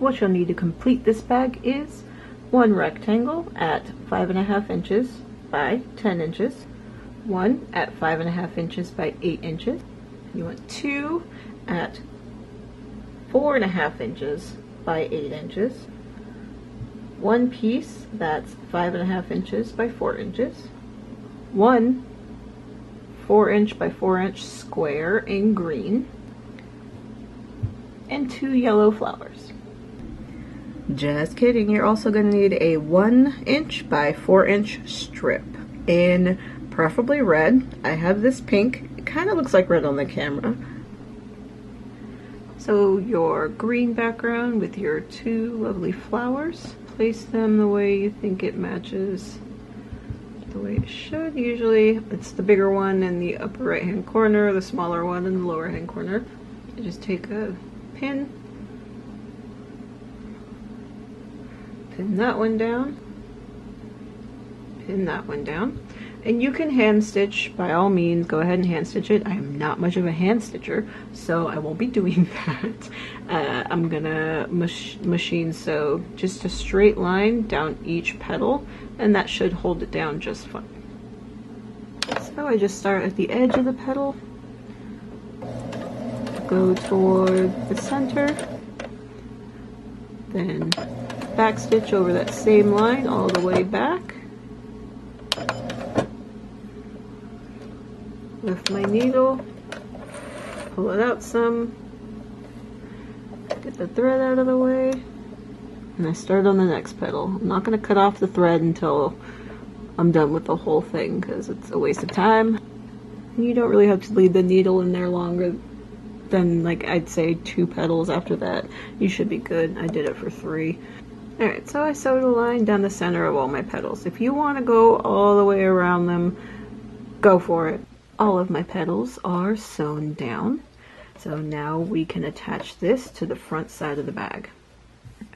what you'll need to complete this bag is one rectangle at 5.5 inches by 10 inches, one at 5.5 inches by 8 inches. You want two at 4.5 inches by 8 inches, one piece that's 5.5 inches by 4 inches, one 4-inch by 4-inch square in green, and 2 yellow flowers. Just kidding, you're also going to need a 1-inch by 4-inch strip in preferably red. I have this pink. It kind of looks like red on the camera. So your green background with your 2 lovely flowers, place them the way you think it matches the way it should. Usually it's the bigger one in the upper right hand corner, the smaller one in the lower hand corner. You just take a pin, pin that one down, pin that one down, and you can hand stitch. By all means, go ahead and hand stitch it. I am not much of a hand stitcher, so I won't be doing that. I'm gonna machine sew just a straight line down each petal, and that should hold it down just fine. So I just start at the edge of the petal, go toward the center, then back stitch over that same line all the way back. Lift my needle, pull it out some, get the thread out of the way, and I start on the next petal. I'm not going to cut off the thread until I'm done with the whole thing because it's a waste of time. And you don't really have to leave the needle in there longer than, like, I'd say 2 petals. After that you should be good. I did it for 3. Alright, so I sewed a line down the center of all my petals. If you want to go all the way around them, go for it. All of my petals are sewn down. So now we can attach this to the front side of the bag.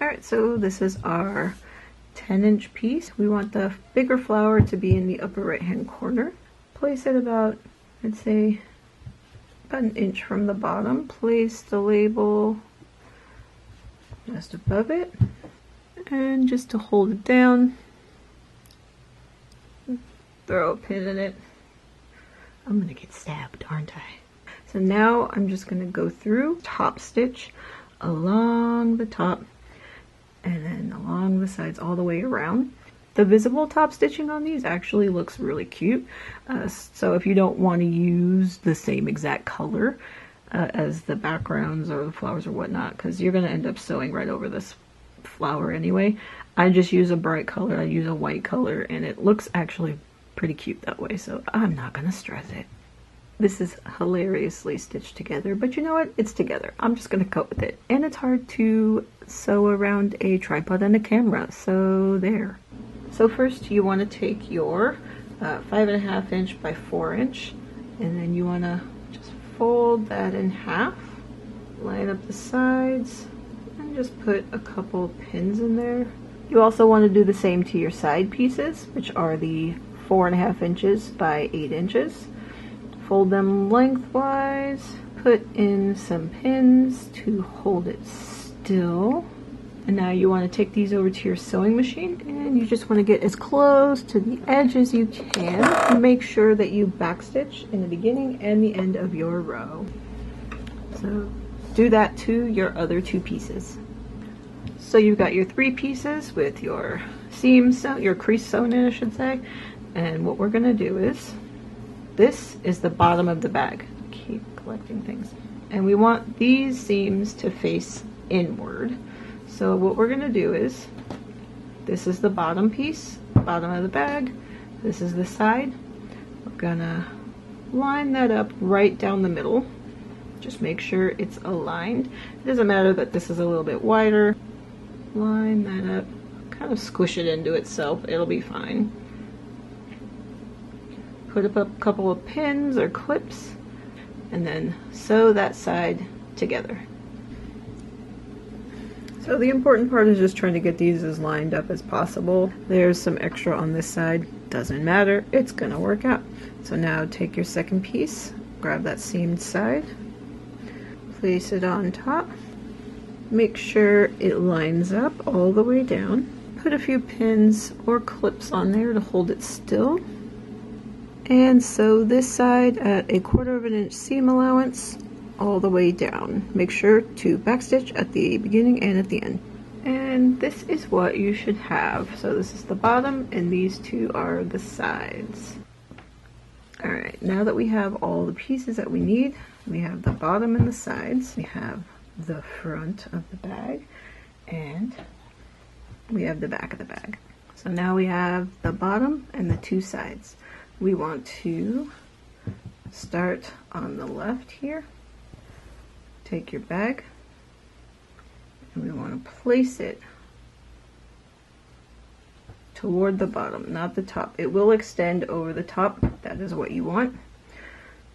Alright, so this is our 10-inch piece. We want the bigger flower to be in the upper right hand corner. Place it about, I'd say, about 1 inch from the bottom. Place the label just above it. And just to hold it down, throw a pin in it. I'm gonna get stabbed, aren't I? So now I'm just gonna go through, top stitch along the top and then along the sides all the way around. The visible top stitching on these actually looks really cute. So if you don't want to use the same exact color as the backgrounds or the flowers or whatnot, because you're gonna end up sewing right over this flower anyway, I just use a bright color. I use a white color and it looks actually pretty cute that way, so I'm not gonna stress it. This is hilariously stitched together, but you know what? It's together. I'm just gonna go with it. And it's hard to sew around a tripod and a camera, so there. So first you want to take your 5.5 inch by 4 inch, and then you want to just fold that in half, line up the sides, and just put a couple pins in there. You also want to do the same to your side pieces, which are the 4.5 inches by 8 inches. Fold them lengthwise, put in some pins to hold it still. And now you want to take these over to your sewing machine and you just want to get as close to the edge as you can. And make sure that you backstitch in the beginning and the end of your row. So do that to your other 2 pieces. So you've got your 3 pieces with your seams, your crease sewn in, I should say. And what we're going to do is, this is the bottom of the bag. Keep collecting things. And we want these seams to face inward. So what we're going to do is, this is the bottom piece, bottom of the bag. This is the side. We're going to line that up right down the middle. Just make sure it's aligned. It doesn't matter that this is a little bit wider. Line that up, kind of squish it into itself. It'll be fine. Put up a couple of pins or clips and then sew that side together. So the important part is just trying to get these as lined up as possible. There's some extra on this side. Doesn't matter, it's gonna work out. So now take your second piece, grab that seamed side, place it on top, make sure it lines up all the way down. Put a few pins or clips on there to hold it still. And sew this side at 1/4 inch seam allowance all the way down. Make sure to backstitch at the beginning and at the end. And this is what you should have. So this is the bottom and these two are the sides. Alright, now that we have all the pieces that we need, we have the bottom and the sides, we have the front of the bag, and we have the back of the bag. So now we have the bottom and the two sides. We want to start on the left here. Take your bag and we want to place it toward the bottom, not the top. It will extend over the top. That is what you want.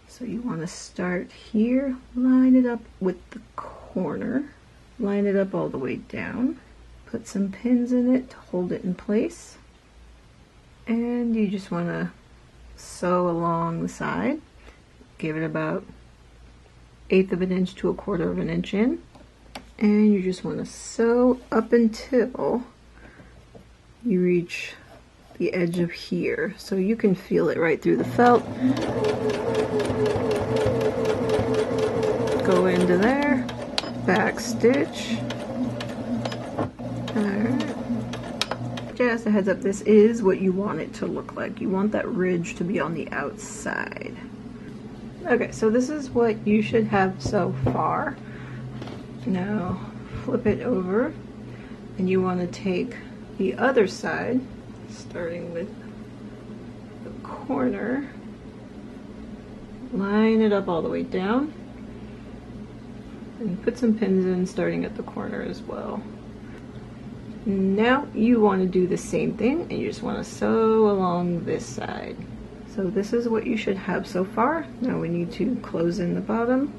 So you want to start here, line it up with the corner, line it up all the way down, put some pins in it to hold it in place, and you just want to sew along the side. Give it about 1/8 inch to 1/4 inch in, and you just want to sew up until you reach the edge of here, so you can feel it right through the felt. Go into there, back stitch. Alright. Just a heads up, this is what you want it to look like. You want that ridge to be on the outside. Okay, so this is what you should have so far. Now flip it over, and you want to take the other side, starting with the corner, line it up all the way down, and put some pins in starting at the corner as well. Now you want to do the same thing, and you just want to sew along this side. So this is what you should have so far. Now we need to close in the bottom.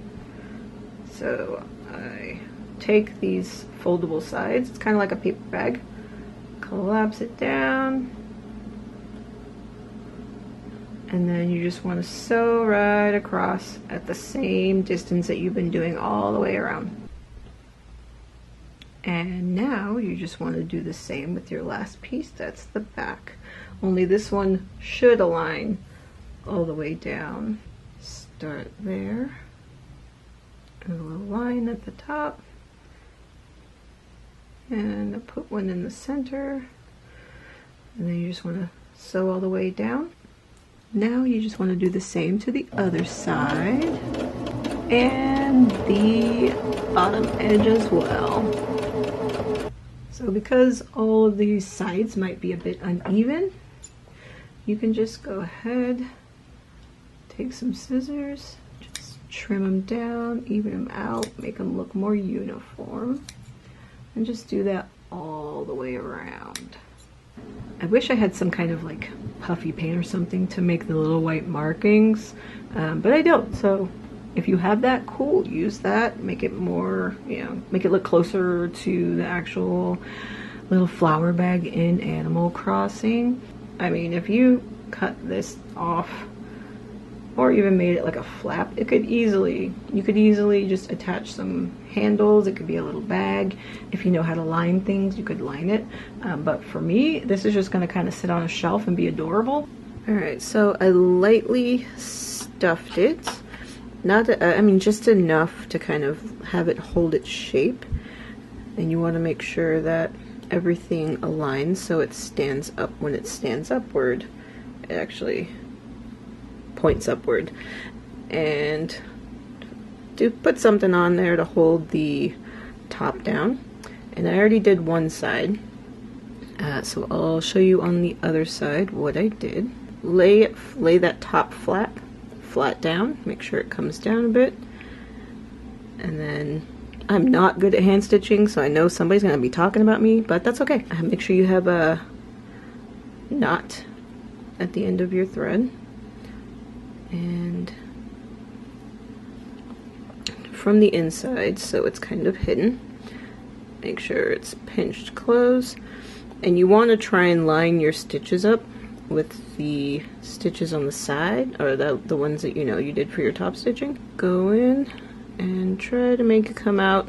So I take these foldable sides, it's kind of like a paper bag, collapse it down, and then you just want to sew right across at the same distance that you've been doing all the way around. And now you just want to do the same with your last piece. That's the back, only this one should align all the way down. Start there, and a little line at the top, and I'll put one in the center, and then you just want to sew all the way down. Now you just want to do the same to the other side and the bottom edge as well. So because all of these sides might be a bit uneven, you can just go ahead, take some scissors, just trim them down, even them out, make them look more uniform. And just do that all the way around. I wish I had some kind of like puffy paint or something to make the little white markings, but I don't. So if you have that, cool, use that, make it more, you know, make it look closer to the actual little flower bag in Animal Crossing. I mean, if you cut this off or even made it like a flap, you could easily just attach some handles. It could be a little bag. If you know how to line things, you could line it. But for me, this is just going to kind of sit on a shelf and be adorable. Alright, so I lightly stuffed it. I mean, just enough to kind of have it hold its shape. And you want to make sure that everything aligns so it stands up. When it stands upward, it actually points upward. And do put something on there to hold the top down. And I already did one side, so I'll show you on the other side what I did. Lay that top flat down, make sure it comes down a bit, and then I'm not good at hand stitching, so I know somebody's gonna be talking about me, but that's okay. Make sure you have a knot at the end of your thread, and from the inside, so it's kind of hidden. Make sure it's pinched close, and you want to try and line your stitches up with the stitches on the side, or the ones that you know you did for your top stitching. Go in and try to make it come out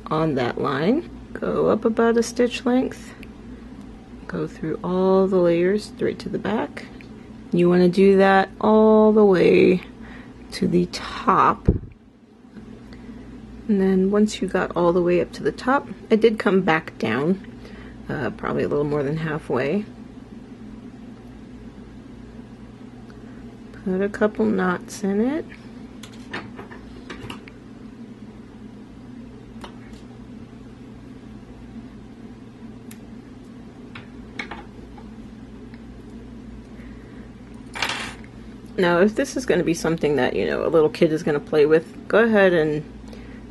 on that line. Go up about a stitch length. Go through all the layers straight to the back. You want to do that all the way to the top. And then once you got all the way up to the top, I did come back down, probably a little more than halfway. Put a couple knots in it. Now, if this is going to be something that, you know, a little kid is going to play with, go ahead and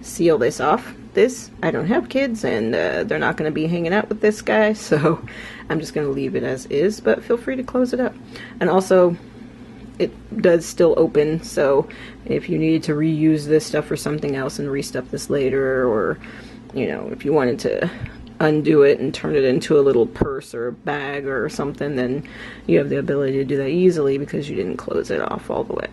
seal this off. This, I don't have kids, and they're not going to be hanging out with this guy, so I'm just going to leave it as is, but feel free to close it up. And also, it does still open, so if you needed to reuse this stuff for something else and restuff this later, or, you know, if you wanted to undo it and turn it into a little purse or a bag or something, then you have the ability to do that easily because you didn't close it off all the way.